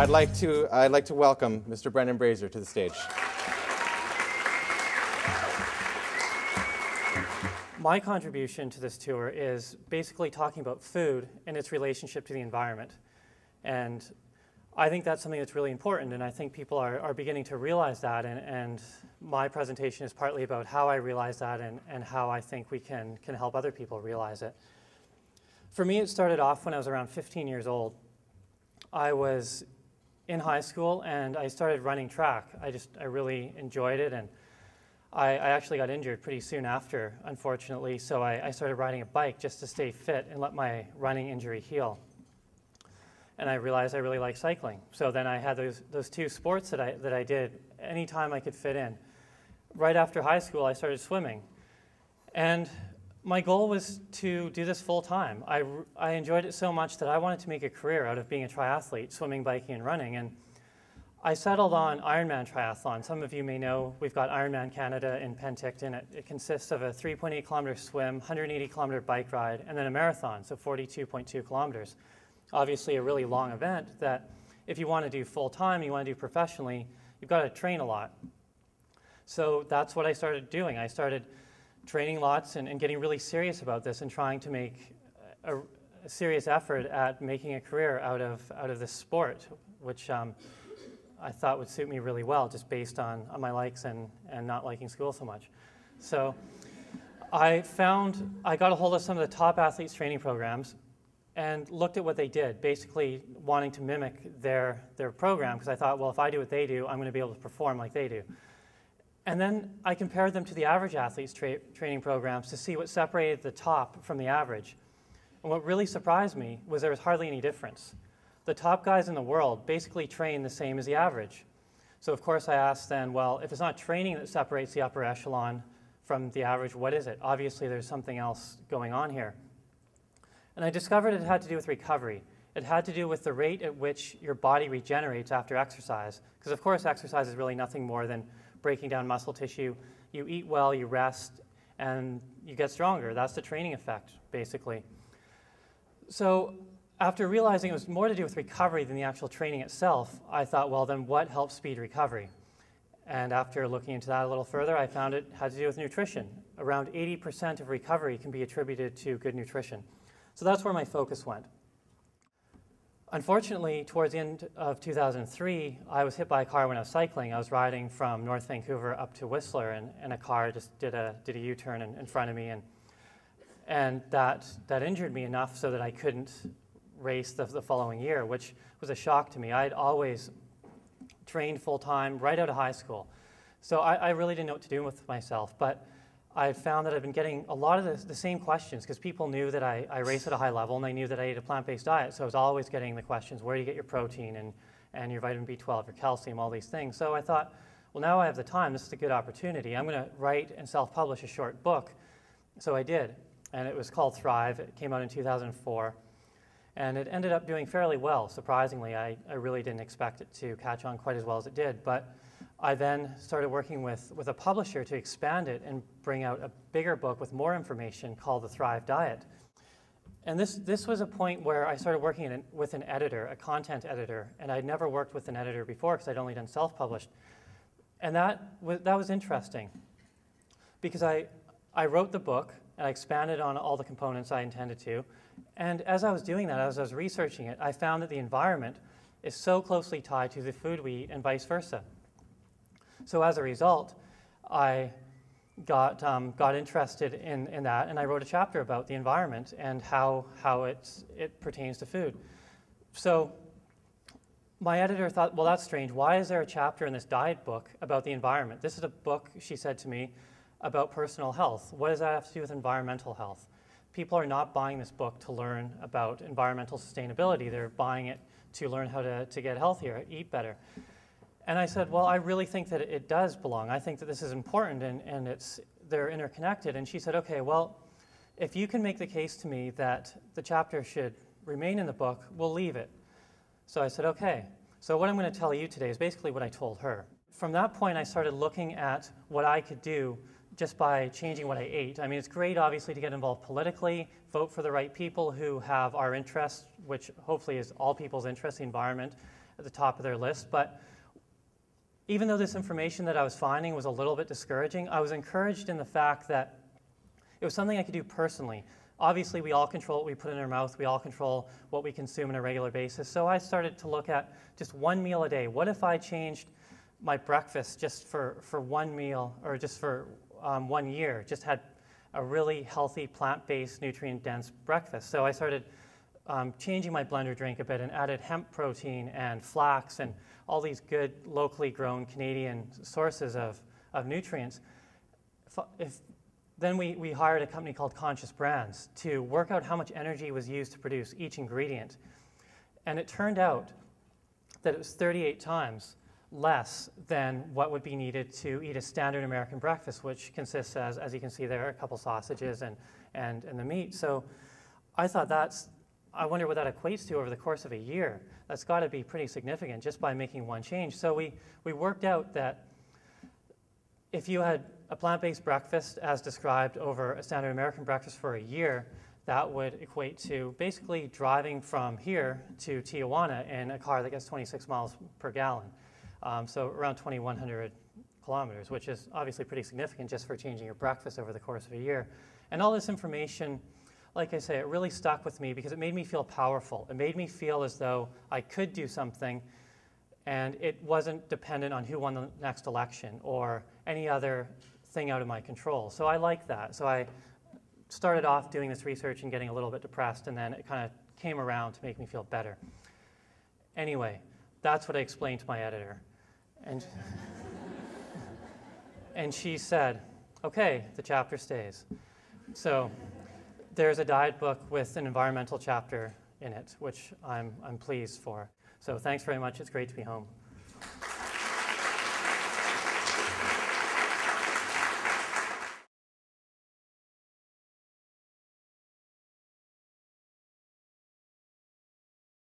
I'd like to welcome Mr. Brendan Brazier to the stage. My contribution to this tour is basically talking about food and its relationship to the environment. And I think that's something that's really important, and I think people are beginning to realize that, and my presentation is partly about how I realize that and how I think we can help other people realize it. For me, it started off when I was around 15 years old. I was in high school and I started running track. I really enjoyed it, and I actually got injured pretty soon after, unfortunately, so I started riding a bike just to stay fit and let my running injury heal. And I realized I really like cycling. So then I had those two sports that I did anytime I could fit in. Right after high school, I started swimming. And my goal was to do this full time. I enjoyed it so much that I wanted to make a career out of being a triathlete, swimming, biking, and running. And I settled on Ironman triathlon. Some of you may know we've got Ironman Canada in Penticton. It consists of a 3.8 kilometer swim, 180 kilometer bike ride, and then a marathon, so 42.2 kilometers. Obviously a really long event that if you want to do full time, you want to do professionally, you've got to train a lot. So that's what I started doing. I started training lots and getting really serious about this and trying to make a serious effort at making a career out of this sport, which I thought would suit me really well, just based on my likes and not liking school so much. So I got a hold of some of the top athletes training programs and looked at what they did, basically wanting to mimic their program, because I thought, well, if I do what they do, I'm going to be able to perform like they do. And then I compared them to the average athletes training programs to see what separated the top from the average. And what really surprised me was there was hardly any difference. The top guys in the world basically train the same as the average. So of course I asked then, well, if it's not training that separates the upper echelon from the average, what is it? Obviously there's something else going on here. And I discovered it had to do with recovery. It had to do with the rate at which your body regenerates after exercise. Because of course exercise is really nothing more than breaking down muscle tissue. You eat well, you rest, and you get stronger. That's the training effect, basically. So after realizing it was more to do with recovery than the actual training itself, I thought, well, then what helps speed recovery? And after looking into that a little further, I found it had to do with nutrition. Around 80% of recovery can be attributed to good nutrition. So that's where my focus went. Unfortunately, towards the end of 2003, I was hit by a car when I was cycling. I was riding from North Vancouver up to Whistler, and a car just did a U-turn in front of me, and that injured me enough so that I couldn't race the following year, which was a shock to me. I had always trained full-time right out of high school. So I really didn't know what to do with myself, but I found that I've been getting a lot of the same questions, because people knew that I race at a high level and they knew that I ate a plant-based diet. So I was always getting the questions, where do you get your protein and your vitamin B12, your calcium, all these things. So I thought, well, now I have the time. This is a good opportunity. I'm going to write and self-publish a short book. So I did, and it was called Thrive. It came out in 2004, and it ended up doing fairly well, surprisingly. I really didn't expect it to catch on quite as well as it did, but I then started working with a publisher to expand it and bring out a bigger book with more information called The Thrive Diet. And this was a point where I started working with an editor, a content editor, and I'd never worked with an editor before because I'd only done self-published. And that was interesting, because I wrote the book and I expanded on all the components I intended to. And as I was doing that, as I was researching it, I found that the environment is so closely tied to the food we eat and vice versa. So as a result, I got interested in that, and I wrote a chapter about the environment and how it pertains to food. So my editor thought, well, that's strange. Why is there a chapter in this diet book about the environment? This is a book, she said to me, about personal health. What does that have to do with environmental health? People are not buying this book to learn about environmental sustainability. They're buying it to learn how to get healthier, eat better. And I said, well, I really think that it does belong. I think that this is important, and they're interconnected. And she said, okay, well, if you can make the case to me that the chapter should remain in the book, we'll leave it. So I said, okay. So what I'm going to tell you today is basically what I told her. From that point, I started looking at what I could do just by changing what I ate. I mean, it's great, obviously, to get involved politically, vote for the right people who have our interests, which hopefully is all people's interests, the environment, at the top of their list. But even though this information that I was finding was a little bit discouraging, I was encouraged in the fact that it was something I could do personally. Obviously, we all control what we put in our mouth. We all control what we consume on a regular basis. So I started to look at just one meal a day. What if I changed my breakfast just for one meal, or just for 1 year, just had a really healthy, plant-based, nutrient-dense breakfast? So I started changing my blender drink a bit and added hemp protein and flax and all these good locally grown Canadian sources of nutrients. Then we hired a company called Conscious Brands to work out how much energy was used to produce each ingredient. And it turned out that it was 38 times less than what would be needed to eat a standard American breakfast, which consists, as you can see there, a couple sausages and the meat. So I thought I wonder what that equates to over the course of a year. That's got to be pretty significant just by making one change. So we worked out that if you had a plant-based breakfast as described over a standard American breakfast for a year, that would equate to basically driving from here to Tijuana in a car that gets 26 miles per gallon. So around 2,100 kilometers, which is obviously pretty significant just for changing your breakfast over the course of a year. And all this information, like I say, it really stuck with me because it made me feel powerful. It made me feel as though I could do something, and it wasn't dependent on who won the next election or any other thing out of my control. So I like that. So I started off doing this research and getting a little bit depressed, and then it kind of came around to make me feel better. Anyway, that's what I explained to my editor. And she said, okay, the chapter stays. So there's a diet book with an environmental chapter in it, which I'm pleased for. So thanks very much. It's great to be home.